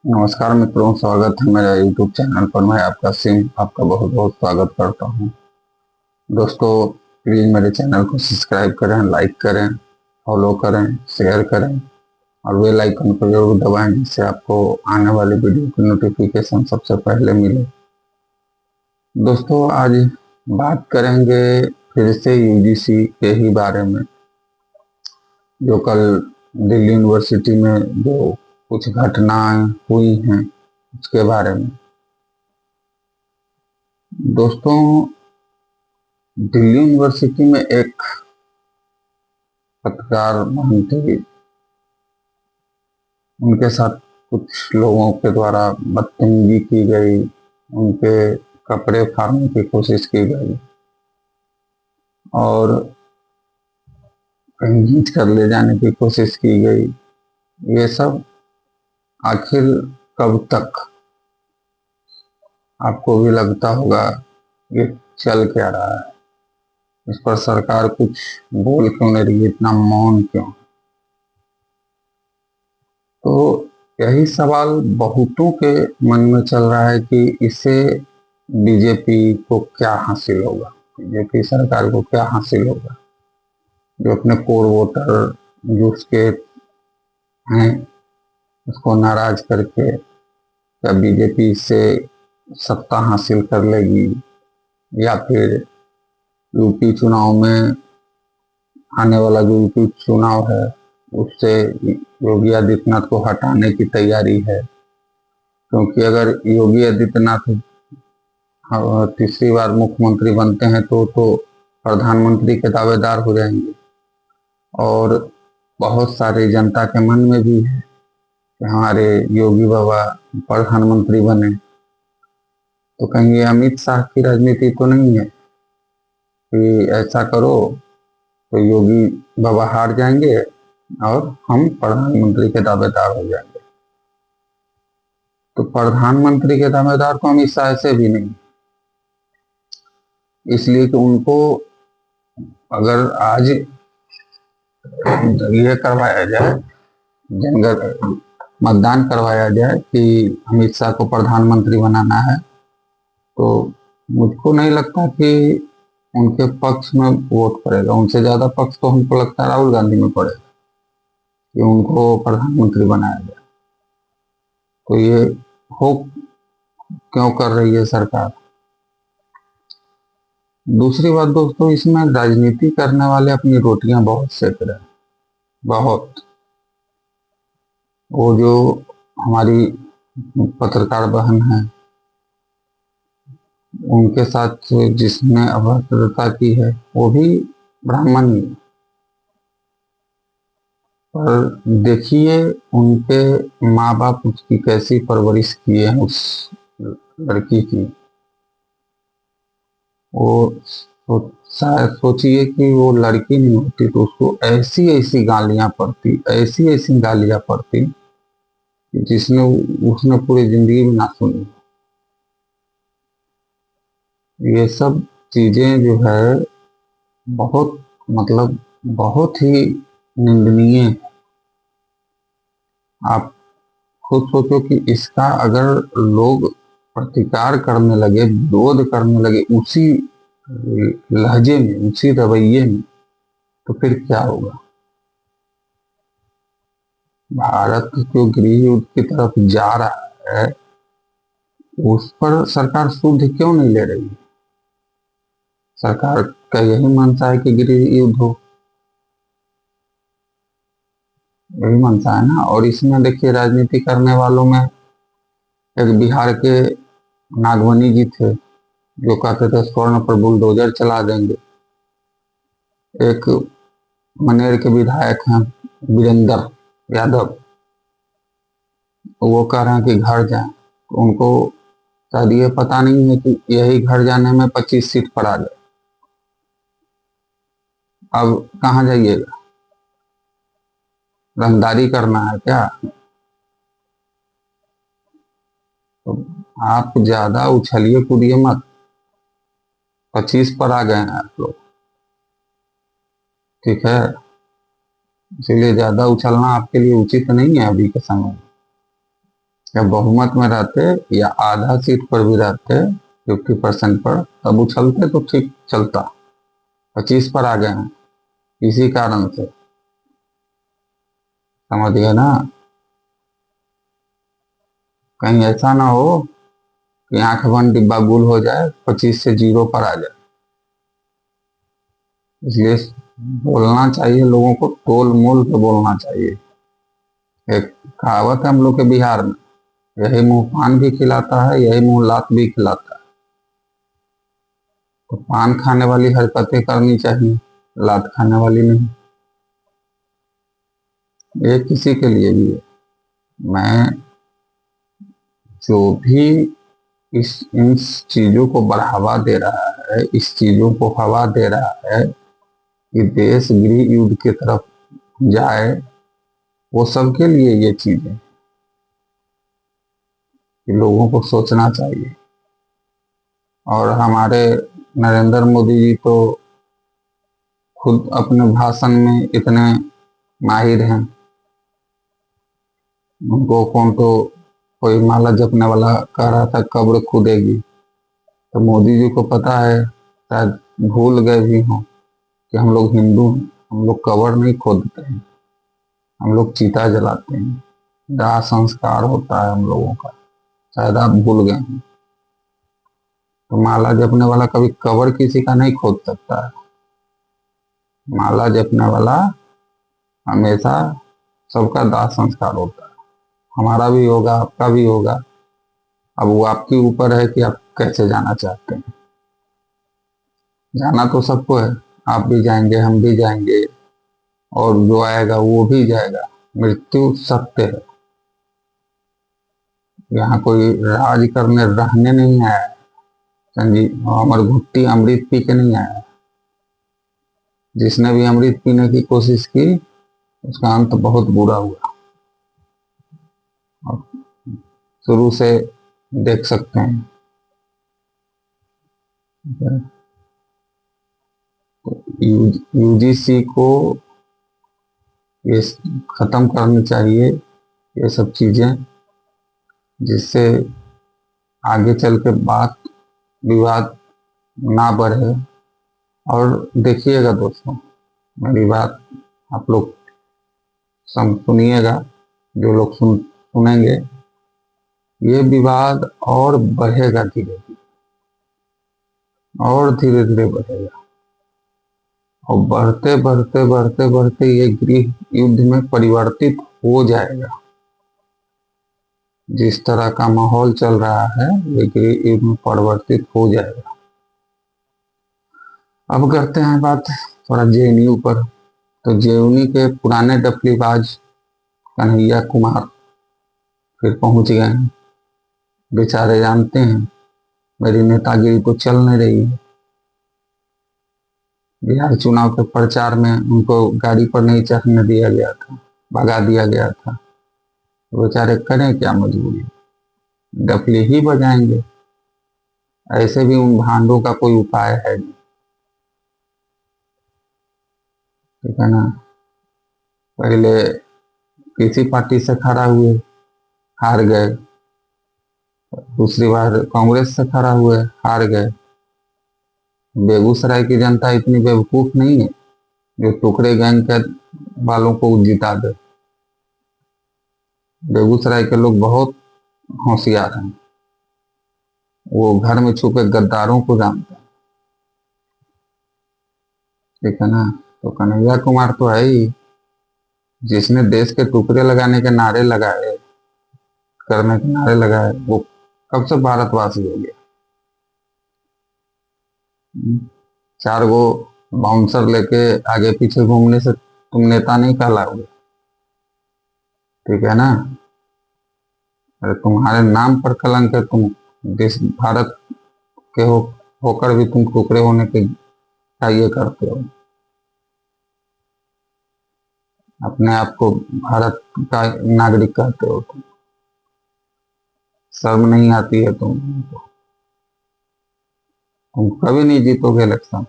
नमस्कार मित्रों, स्वागत है मेरे YouTube चैनल पर। मैं आपका सिम आपका बहुत बहुत स्वागत करता हूं। दोस्तों, प्लीज़ मेरे चैनल को सब्सक्राइब करें, लाइक करें, फॉलो करें, शेयर करें और बेल आइकन को जरूर दबाएं, जिससे आपको आने वाली वीडियो की नोटिफिकेशन सबसे पहले मिले। दोस्तों, आज बात करेंगे फिर से यूजीसी के ही बारे में, जो कल दिल्ली यूनिवर्सिटी में जो कुछ घटनाएं हुई हैं उसके बारे में। दोस्तों, दिल्ली यूनिवर्सिटी में एक पत्रकार महंती, उनके साथ कुछ लोगों के द्वारा बदतमीजी की गई, उनके कपड़े फाड़ने की कोशिश की गई और कहीं खींच कर ले जाने की कोशिश की गई। ये सब आखिर कब तक? आपको भी लगता होगा ये चल क्या रहा है, इस पर सरकार कुछ बोल क्यों नहीं रही, इतना मौन क्यों? तो यही सवाल बहुतों के मन में चल रहा है कि इससे बीजेपी को क्या हासिल होगा, बीजेपी सरकार को क्या हासिल होगा। जो अपने कोर वोटर जो उसके हैं उसको नाराज करके क्या बीजेपी से सत्ता हासिल कर लेगी, या फिर यूपी चुनाव में, आने वाला जो यूपी चुनाव है उससे योगी आदित्यनाथ को हटाने की तैयारी है। क्योंकि अगर योगी आदित्यनाथ तीसरी बार मुख्यमंत्री बनते हैं तो प्रधानमंत्री के दावेदार हो जाएंगे। और बहुत सारी जनता के मन में भी है कि हमारे योगी बाबा प्रधानमंत्री बने। तो कहीं ये अमित शाह की राजनीति तो नहीं है कि ऐसा करो तो योगी बाबा हार जाएंगे और हम प्रधानमंत्री के दावेदार हो जाएंगे? तो प्रधानमंत्री के दावेदार तो अमित शाह ऐसे भी नहीं, इसलिए कि उनको अगर आज ये करवाया जाए, जनगण मतदान करवाया जाए कि अमित शाह को प्रधानमंत्री बनाना है, तो मुझको नहीं लगता कि उनके पक्ष में वोट पड़ेगा। उनसे ज्यादा पक्ष तो हमको लगता है राहुल गांधी में पड़ेगा कि उनको प्रधानमंत्री बनाया जाए। तो ये हो क्यों कर रही है सरकार? दूसरी बात दोस्तों, इसमें राजनीति करने वाले अपनी रोटियां बहुत सेक रहे हैं, बहुत। वो जो हमारी पत्रकार बहन है, उनके साथ जिसने अभद्रता की है वो भी ब्राह्मण ही है। पर देखिए उनके माँ बाप उसकी कैसी परवरिश किए हैं, उस लड़की की। वो वो शायद सोचिए कि वो लड़की नहीं होती तो उसको ऐसी ऐसी गालियां पड़ती, ऐसी ऐसी गालियां पड़ती जिसने उसने पूरी जिंदगी में ना सुनी। ये सब चीजें जो है बहुत, मतलब बहुत ही निंदनीय है। आप खुद सोचो कि इसका अगर लोग प्रतिकार करने लगे, विरोध करने लगे उसी लहजे में, उसी रवैये में, तो फिर क्या होगा? भारत जो गृह युद्ध की तरफ जा रहा है उस पर सरकार शुद्ध क्यों नहीं ले रही है? सरकार का यही मंशा है कि गृह युद्ध हो, यही मंशा है ना। और इसमें देखिए राजनीति करने वालों में एक बिहार के नागवनी जी थे जो कहते थे स्वर्ण पर बुलडोजर चला देंगे। एक मनेर के विधायक हैं वीरेंद्र यादव, वो कह रहे हैं कि घर जाएं। उनको शायद ये पता नहीं है कि यही घर जाने में 25 सीट पर आ गए। अब कहाँ जाइएगा? रंगदारी करना है क्या? तो आप ज्यादा उछलिए कूदिए मत। 25 पर आ गए हैं आप लोग, ठीक है? इसीलिए ज्यादा उछलना आपके लिए उचित नहीं है अभी के समय में। या बहुमत में रहते या आधा सीट पर भी रहते 50% पर, तब उछलते तो ठीक चलता। 25 पर आ गए हैं इसी कारण से, समझ गए ना। कहीं ऐसा ना हो कि आंख बंद डिब्बा गुल हो जाए, 25 से 0 पर आ जाए। इसलिए बोलना चाहिए, लोगों को तोल मोल के बोलना चाहिए। एक कहावत है हम लोग के बिहार में, यही मुंह पान भी खिलाता है, यही मुंह लात भी खिलाता है। तो पान खाने वाली हरकतें करनी चाहिए, लात खाने वाली नहीं। ये किसी के लिए भी है। मैं जो भी इस इन चीजों को बढ़ावा दे रहा है, इस चीजों को हवा दे रहा है कि देश गृह युद्ध की तरफ जाए, वो सबके लिए ये चीज है कि लोगों को सोचना चाहिए। और हमारे नरेंद्र मोदी जी तो खुद अपने भाषण में इतने माहिर हैं, उनको कौन तो कोई माला जपने वाला कह रहा था कब्र खुदेगी, तो मोदी जी को पता है, शायद भूल गए भी हों कि हम लोग हिंदू हैं, हम लोग कब्र नहीं खोदते हैं, हम लोग चीता जलाते हैं, दाह संस्कार होता है हम लोगों का, शायद आप भूल गए हैं। तो माला जपने वाला कभी कब्र किसी का नहीं खोद सकता है। माला जपने वाला हमेशा सबका दाह संस्कार होता है, हमारा भी होगा, आपका भी होगा। अब वो आपके ऊपर है कि आप कैसे जाना चाहते हैं। जाना तो सबको है, आप भी जाएंगे, हम भी जाएंगे, और जो आएगा वो भी जाएगा। मृत्यु सत्य है, यहाँ कोई राज करने रहने नहीं आया है। संजीव अमर घुट्टी अमृत पी के नहीं आया है। जिसने भी अमृत पीने की कोशिश की उसका अंत बहुत बुरा हुआ, और शुरू से देख सकते हैं। यूजीसी को ये खत्म करनी चाहिए ये सब चीजें, जिससे आगे चल के बात विवाद ना बढ़े। और देखिएगा दोस्तों, मेरी बात आप लोग सब सुनिएगा, जो लोग सुनेंगे, ये विवाद और बढ़ेगा धीरे धीरे, और धीरे धीरे बढ़ेगा, और बढ़ते बढ़ते बढ़ते बढ़ते ये गृह युद्ध में परिवर्तित हो जाएगा। जिस तरह का माहौल चल रहा है ये गृह युद्ध में परिवर्तित हो जाएगा। अब करते हैं बात थोड़ा जेएनयू पर। तो जेएनयू के पुराने डफलीबाज कन्हैया कुमार फिर पहुंच गए हैं। बेचारे जानते हैं मेरी नेतागिरी तो चल नहीं रही है। बिहार चुनाव के प्रचार में उनको गाड़ी पर नहीं चढ़ने दिया गया था, भगा दिया गया था। तो बेचारे करें क्या, मजबूरी, डफली ही बजाएंगे। ऐसे भी उन भांडों का कोई उपाय है नहीं, ठीक है ना। पहले किसी पार्टी से खड़ा हुए, हार गए। दूसरी बार कांग्रेस से खड़ा हुए, हार गए। बेगूसराय की जनता इतनी बेवकूफ नहीं है जो टुकड़े गैंग के वालों को जिता दे। बेगूसराय के लोग बहुत होशियार हैं, वो घर में छुपे गद्दारों को जानते हैं, ठीक है ना। तो कन्हैया कुमार तो है ही, जिसने देश के टुकड़े लगाने के नारे लगाए, करने के नारे लगाए, वो कब से भारतवासी हो गया। चार गो बाउंसर लेके आगे पीछे घूमने से तुम नेता नहीं कहलाओगे, ठीक है ना। अरे तुम्हारे नाम पर कलंक है, तुम देश भारत के होकर भी तुम टुकड़े होने के का ये करते हो, अपने आप को भारत का नागरिक कहते हो तुम। शर्म नहीं आती है तुम कभी नहीं जीतोगे इलेक्शन।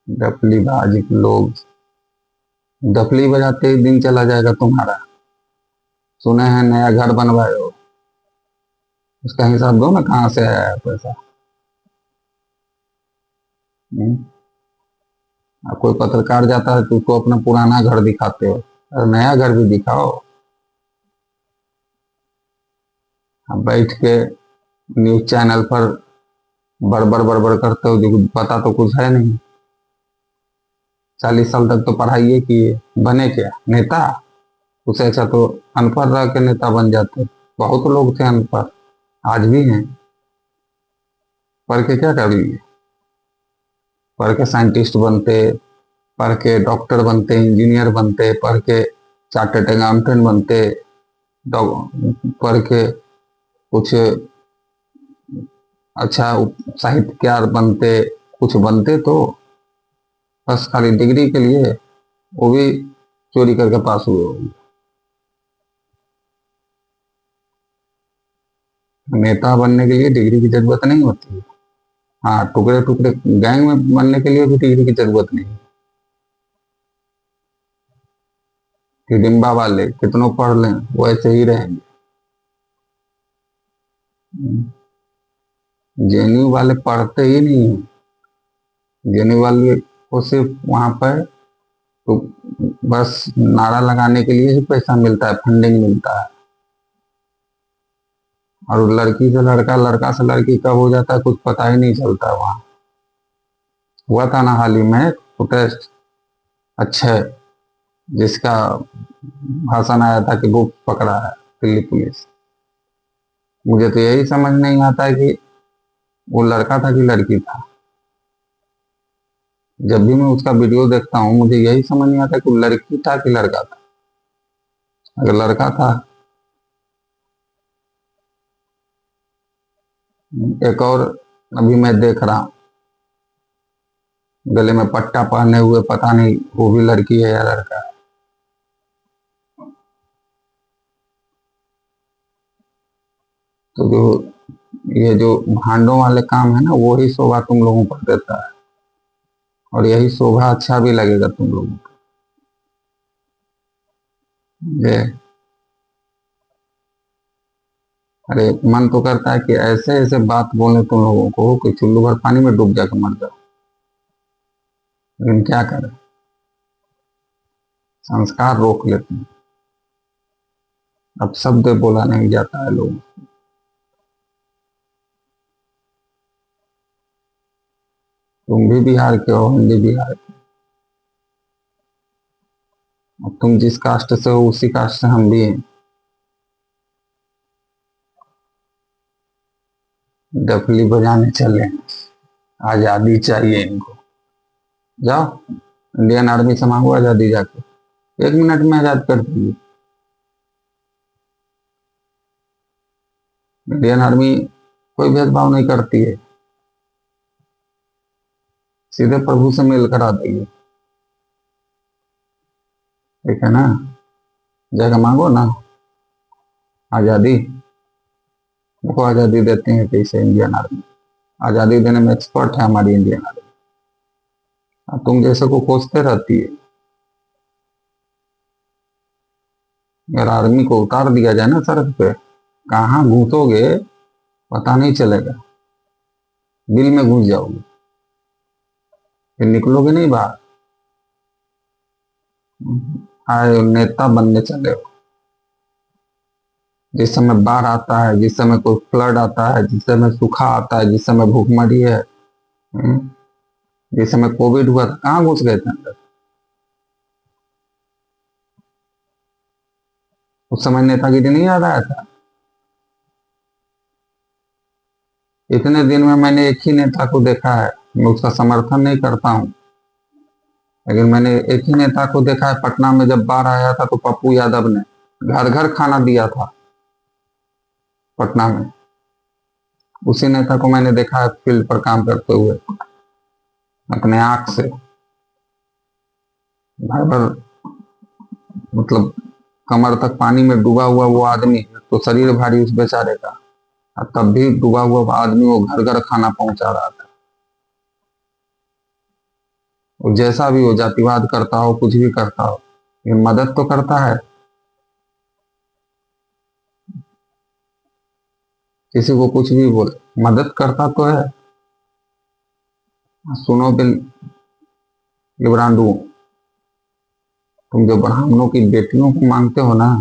डफली बाज लोग, डफली बजाते ही दिन चला जाएगा तुम्हारा। सुने हैं नया घर बनवाए हो, उसका हिसाब दो ना, कहाँ से आया है पैसा। हम्म? अब कोई पत्रकार जाता है तो उसको अपना पुराना घर दिखाते हो, और नया घर भी दिखाओ। अब बैठ के न्यूज चैनल पर बड़बड़ बड़बड़ करते हो, जो पता तो कुछ है नहीं। 40 साल तक तो पढ़ाई ही किए, बने क्या नेता? उससे अच्छा तो अनपढ़ रह के नेता बन जाते। बहुत लोग थे अनपढ़, आज भी हैं। पढ़ के क्या कर लिए? पढ़ के साइंटिस्ट बनते, पढ़ के डॉक्टर बनते, इंजीनियर बनते, पढ़ के चार्टर्ड अकाउंटेंट बनते, पढ़ के कुछ अच्छा साहित्यकार बनते, कुछ बनते तो। बस खाली डिग्री के लिए, वो भी चोरी करके पास हुए होंगे। नेता बनने के लिए डिग्री की जरूरत नहीं होती है। हाँ, टुकड़े टुकड़े गैंग में बनने के लिए भी डिग्री की जरूरत नहीं है। हिडिंबा वाले कितनों पढ़ लें वो ऐसे ही रहेंगे। जेएनयू वाले पढ़ते ही नहीं है। जेएनयू वाले को सिर्फ वहां पर तो बस नारा लगाने के लिए ही पैसा मिलता है, फंडिंग मिलता है। और लड़की से लड़का, लड़का से लड़की कब हो जाता है कुछ पता ही नहीं चलता। वहां हुआ था ना हाल ही में प्रोटेस्ट, अच्छे, जिसका भाषण आया था कि वो पकड़ा है दिल्ली पुलिस। मुझे तो यही समझ नहीं आता है कि वो लड़का था कि लड़की था। जब भी मैं उसका वीडियो देखता हूँ मुझे यही समझ नहीं आता कि वो लड़की था कि लड़का था। अगर लड़का था, एक और अभी मैं देख रहा हूँ गले में पट्टा पहने हुए, पता नहीं वो भी लड़की है या लड़का है। तो जो ये जो भांडों वाले काम है ना, वो ही शोभा तुम लोगों पर देता है, और यही शोभा अच्छा भी लगेगा तुम लोगों को। ये अरे मन तो करता है कि ऐसे ऐसे बात बोले तुम लोगों को कि चुल्लू भर पानी में डूब जाकर मर जाओ, लेकिन क्या करें, संस्कार रोक लेते हैं। अब शब्द बोला नहीं जाता है लोगों। तुम भी बिहार के हो, हम भी बिहार के। अब तुम जिस कास्ट से हो उसी कास्ट से हम भी हैं। डफली बजाने चले हैं, आजादी चाहिए इनको। जाओ इंडियन आर्मी से मांगो आजादी जाके, 1 मिनट में आजाद कर दीजिए। इंडियन आर्मी कोई भेदभाव नहीं करती है, सीधे प्रभु से मेल करा देगी। ठीक है ना? जाके मांगो ना आजादी। देखो आजादी देते हैं कैसे इंडियन आर्मी, आजादी देने में एक्सपर्ट है हमारी इंडियन आर्मी। अब तुम जैसे को कोसते रहती है। अगर आर्मी को उतार दिया जाए ना सड़क पे, कहाँ घुसोगे पता नहीं चलेगा, बिल में घुस जाओगे, फिर निकलोगे नहीं बाहर। आए नेता बनने चले हो, जिस समय बाढ़ आता है, जिस समय कोई फ्लड आता है, जिस समय सूखा आता है, जिस समय भूखमरी है, हम्म, जिस समय कोविड हुआ था, कहाँ घुस गए थे अंदर? उस समय नेतागिरी नहीं याद आया था? इतने दिन में मैंने एक ही नेता को देखा है, मैं उसका समर्थन नहीं करता हूँ, लेकिन मैंने एक ही नेता को देखा है। पटना में जब बाढ़ आया था तो पप्पू यादव ने घर घर खाना दिया था पटना में। उसी नेता को मैंने देखा है फील्ड पर काम करते हुए अपने आंख से। भर भर मतलब कमर तक पानी में डूबा हुआ वो आदमी, तो शरीर भारी उस बेचारे का, और तब भी डूबा हुआ आदमी वो घर घर खाना पहुंचा रहा था। वो जैसा भी हो, जातिवाद करता हो, कुछ भी करता हो, ये मदद तो करता है। किसी को कुछ भी बोले, मदद करता तो है। सुनो बिल लिब्रांडू, तुम जो ब्राह्मणों की बेटियों को मांगते हो ना,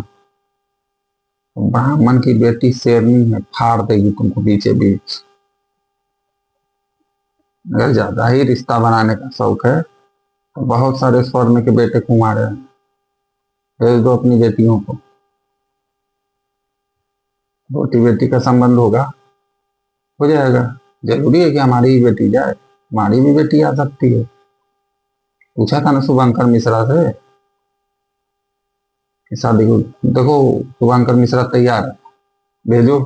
तो ब्राह्मण की बेटी शेरनी है, फाड़ देगी तुमको बीचे बीच। अगर ज्यादा ही रिश्ता बनाने का शौक है तो बहुत सारे स्वर्ण के बेटे कुंवारे हैं, भेज दो अपनी बेटियों को। बेटी बेटी का संबंध होगा, हो जाएगा। जरूरी है कि हमारी ही बेटी जाए? हमारी भी बेटी आ सकती है। पूछा था ना शुभंकर मिश्रा से कि शादी को, देखो शुभंकर मिश्रा तैयार है, भेजो।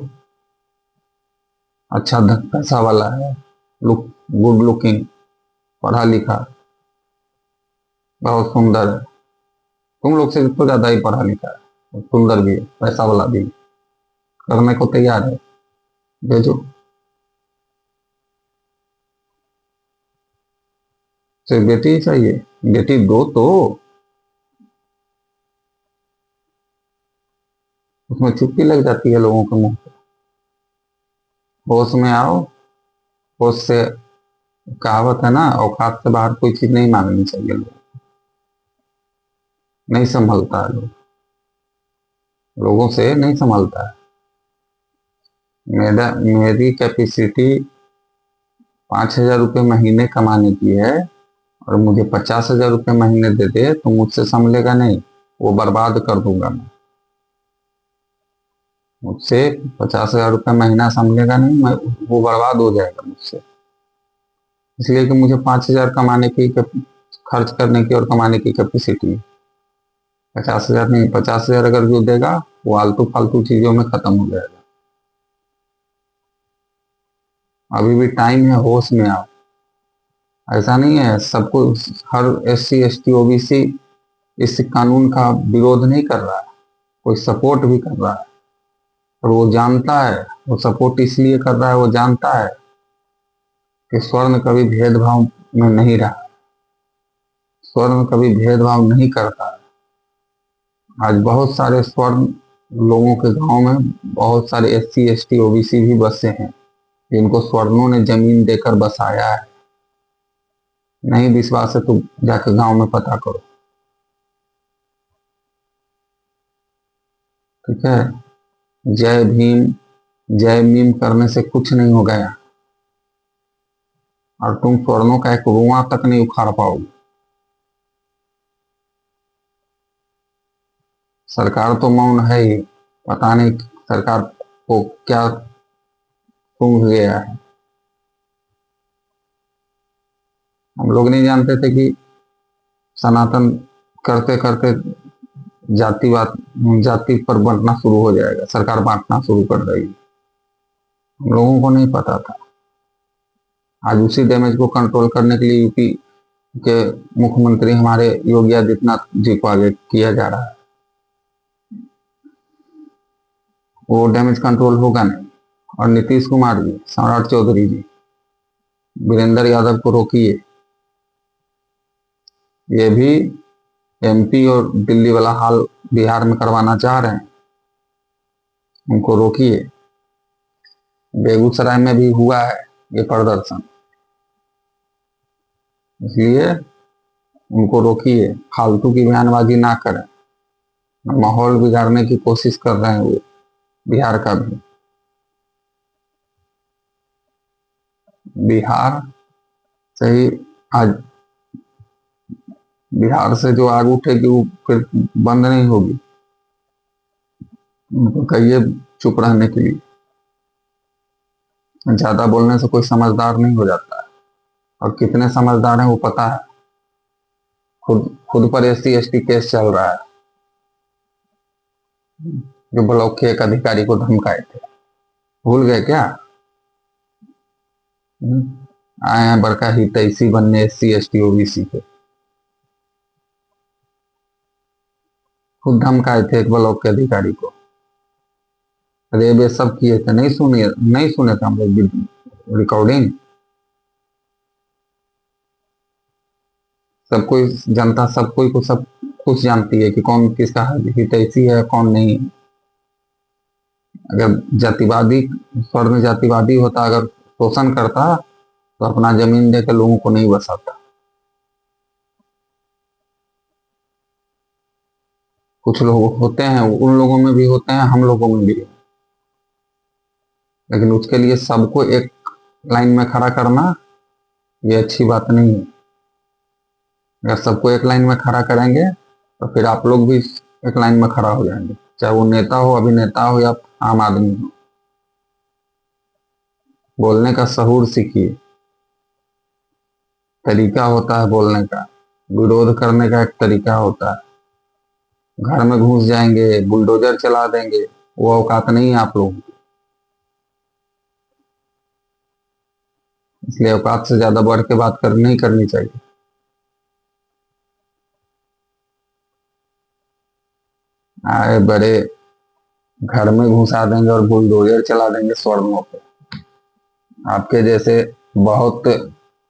अच्छा पैसा वाला है, लुक, गुड लुकिंग, पढ़ा लिखा, बहुत सुंदर है। तुम लोग से तो ज्यादा ही पढ़ा लिखा है, सुंदर भी है, पैसा वाला भी है, करने को तैयार है, भेजो। सिर्फ बेटी ही चाहिए? बेटी दो तो। उसमें चुप्पी लग जाती है लोगों के मुंह पे। होश में आओ, होश से। कहावत है ना, औकात से बाहर कोई चीज नहीं मांगनी चाहिए। लोग नहीं संभलता है, लोगों से नहीं संभलता है। मेरी कैपेसिटी 5,000 रुपये महीने कमाने की है, और मुझे 50,000 रुपये महीने दे दे तो मुझसे संभलेगा नहीं, वो बर्बाद कर दूंगा मैं। मुझसे 50,000 रुपये महीना संभलेगा नहीं, मैं, वो बर्बाद हो जाएगा मुझसे। इसलिए कि मुझे 5,000 कमाने की, खर्च करने की और कमाने की कैपेसिटी है। 50,000 नहीं, 50,000 अगर जो देगा वो आलतू फालतू चीजों में खत्म हो जाएगा। अभी भी टाइम है, होश में आओ। ऐसा नहीं है सबको, हर SC ST OBC इस कानून का विरोध नहीं कर रहा है, कोई सपोर्ट भी कर रहा है। और वो जानता है, वो सपोर्ट इसलिए कर रहा है, वो जानता है कि स्वर्ण कभी भेदभाव में नहीं रहा, स्वर्ण कभी भेदभाव नहीं करता है। आज बहुत सारे स्वर्ण लोगों के गांव में बहुत सारे SC ST OBC भी बसे हैं, जिनको स्वर्णों ने जमीन देकर बसाया है। नहीं विश्वास है तो जाकर गांव में पता करो। ठीक है? जय भीम, जय मीम करने से कुछ नहीं हो गया, और तुम स्वर्णों का एक रुआ तक नहीं उखाड़ पाओगे। सरकार तो मौन है ही, पता नहीं सरकार को क्या सूंघ गया है। हम लोग नहीं जानते थे कि सनातन करते करते जातिवाद, जाति पर बंटना शुरू हो जाएगा, सरकार बांटना शुरू कर देगी। हम लोगों को नहीं पता था। आज उसी डैमेज को कंट्रोल करने के लिए यूपी के मुख्यमंत्री हमारे योगी आदित्यनाथ जी को आगे किया जा रहा है। वो डैमेज कंट्रोल होगा नहीं। और नीतीश कुमार जी, सम्राट चौधरी जी, वीरेंद्र यादव को रोकिए। ये भी MP और दिल्ली वाला हाल बिहार में करवाना चाह रहे हैं, उनको रोकिए। बेगूसराय में भी हुआ है ये प्रदर्शन, इसलिए उनको रोकिए, फालतू की बयानबाजी ना करें। माहौल बिगाड़ने की कोशिश कर रहे हैं वो, बिहार का भी। बिहार से ही आज, बिहार से जो आग उठेगी वो फिर बंद नहीं होगी। उनको कहिए चुप रहने के लिए। ज्यादा बोलने से कोई समझदार नहीं हो जाता है, और कितने समझदार हैं वो पता है। खुद खुद पर SC ST केस चल रहा है, जो ब्लॉक के एक अधिकारी को धमकाए थे। भूल गए क्या? आए हैं बड़का हितैषी बनने SC ST OBC के। खुद धमकाए थे एक ब्लॉक के अधिकारी को। अरे वे सब किए थे, नहीं सुने? नहीं सुने थे हम लोग रिकॉर्डिंग? सब कोई, जनता सब कोई को सब कुछ जानती है कि कौन किसका हितैषी है कौन नहीं। अगर जातिवादी, स्वर्ण जातिवादी होता, अगर शोषण करता तो अपना जमीन देकर लोगों को नहीं बसाता। कुछ लोग होते हैं, उन लोगों में भी होते हैं, हम लोगों में भी है। लेकिन उसके लिए सबको एक लाइन में खड़ा करना ये अच्छी बात नहीं है। अगर सबको एक लाइन में खड़ा करेंगे तो फिर आप लोग भी एक लाइन में खड़ा हो जाएंगे, चाहे वो नेता हो, अभिनेता हो या आम आदमी हो। बोलने का सहूर सीखिए, तरीका होता है बोलने का, विरोध करने का एक तरीका होता है। घर में घुस जाएंगे, बुलडोजर चला देंगे, वो औकात नहीं है आप लोगों की। इसलिए औकात से ज्यादा बढ़ के बात नहीं करनी चाहिए। आए बड़े घर में घुसा देंगे और बुलडोजर चला देंगे स्वर्णों पे। आपके जैसे बहुत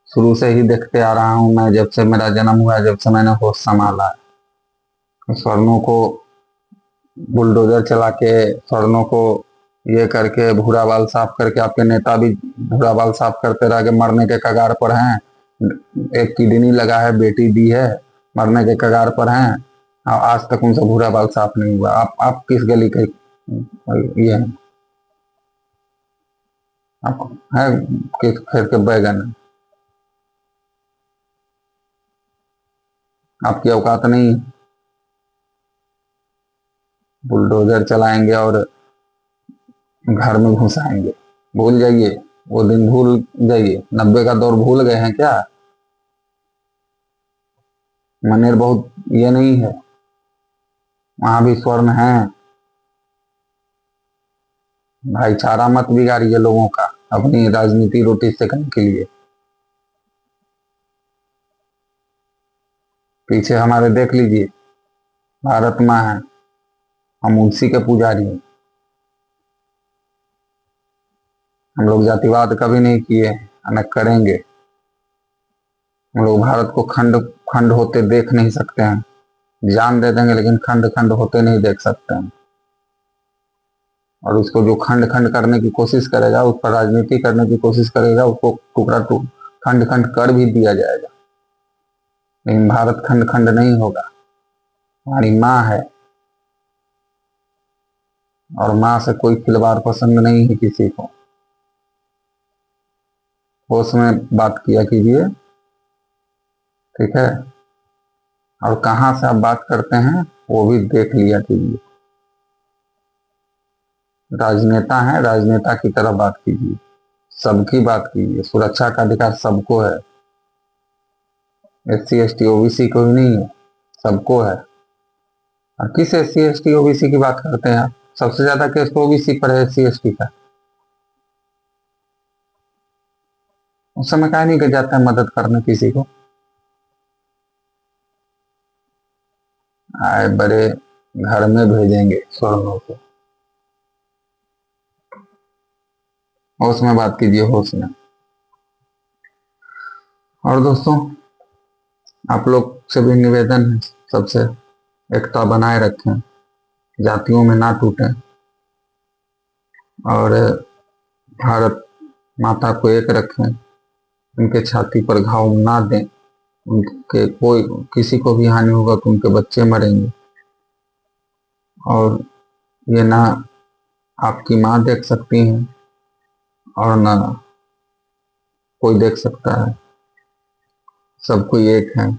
शुरू से ही देखते आ रहा हूं मैं, जब से मेरा जन्म हुआ, जब से मैंने होश संभाला है। स्वर्णों को बुलडोजर चला के, स्वर्णों को ये करके, भूरा बाल साफ करके, आपके नेता भी भूरा बाल साफ करते रह के मरने के कगार पर हैं। एक किडनी लगा है, बेटी दी है, मरने के कगार पर हैं, और आज तक उनसे भूरा बाल साफ नहीं हुआ। आप किस गली के ये हैं? आप है किस खेत के बैगन है? आपकी औकात नहीं है। बुलडोजर चलाएंगे और घर में घुसाएंगे। भूल जाइए, वो दिन भूल जाइए। 90 का दौर भूल गए हैं क्या? मनेर बहुत ये नहीं है, वहां भी स्वर्ण है। भाईचारा मत बिगाड़िए लोगों का अपनी राजनीति रोटी सेकने के लिए। पीछे हमारे देख लीजिए, भारत माँ है, हम उसी के पुजारी हैं। हम लोग जातिवाद कभी नहीं किए, न करेंगे। हम लोग भारत को खंड खंड होते देख नहीं सकते हैं। जान दे देंगे लेकिन खंड खंड होते नहीं देख सकते हैं। और उसको जो खंड खंड करने की कोशिश करेगा, उस पर राजनीति करने की कोशिश करेगा, उसको टुकड़ा खंड खंड कर भी दिया जाएगा। लेकिन भारत खंड खंड नहीं होगा। हमारी माँ है, और माँ से कोई खिलवाड़ पसंद नहीं है किसी को। होश में बात किया कीजिए, ठीक है? और कहाँ से आप बात करते हैं वो भी देख लिया कीजिए। राजनेता है, राजनेता की तरह बात कीजिए, सबकी बात कीजिए। सुरक्षा का अधिकार सबको है, SC ST OBC कोई नहीं है, सबको है। और किस SC ST OBC की बात करते हैं आप? सबसे ज्यादा केस तो OBC पर है, SC ST का। उस समय कहा नहीं कि जाता है मदद करने किसी को। आए बड़े घर में भेजेंगे स्वर्णों को। होश में बात कीजिए, होश में। और दोस्तों, आप लोग से भी निवेदन है, सबसे एकता बनाए रखें, जातियों में ना टूटें, और भारत माता को एक रखें। उनके छाती पर घाव ना दें। उनके कोई किसी को भी हानि होगा तो उनके बच्चे मरेंगे। और ये ना आपकी माँ देख सकती हैं और ना कोई देख सकता है। सब कोई एक है,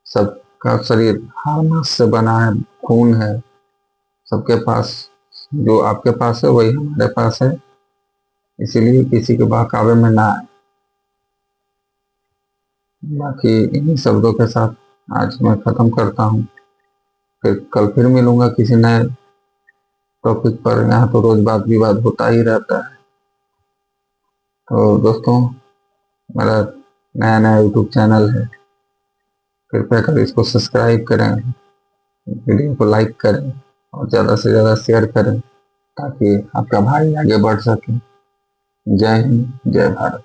सबका शरीर हार मांस से बना है, खून है सबके पास। जो आपके पास है वही हमारे पास है। इसीलिए किसी के बहकावे में ना आए। बाकी इन्हीं शब्दों के साथ आज मैं खत्म करता हूँ। फिर कल फिर मिलूंगा किसी नए टॉपिक पर। यहाँ तो रोज बात विवाद होता ही रहता है। तो दोस्तों, मेरा नया नया यूट्यूब चैनल है, कृपया कर इसको सब्सक्राइब करें, वीडियो को लाइक करें और ज़्यादा से ज़्यादा शेयर करें, ताकि आपका भाई आगे बढ़ सके। जय हिंद, जय भारत।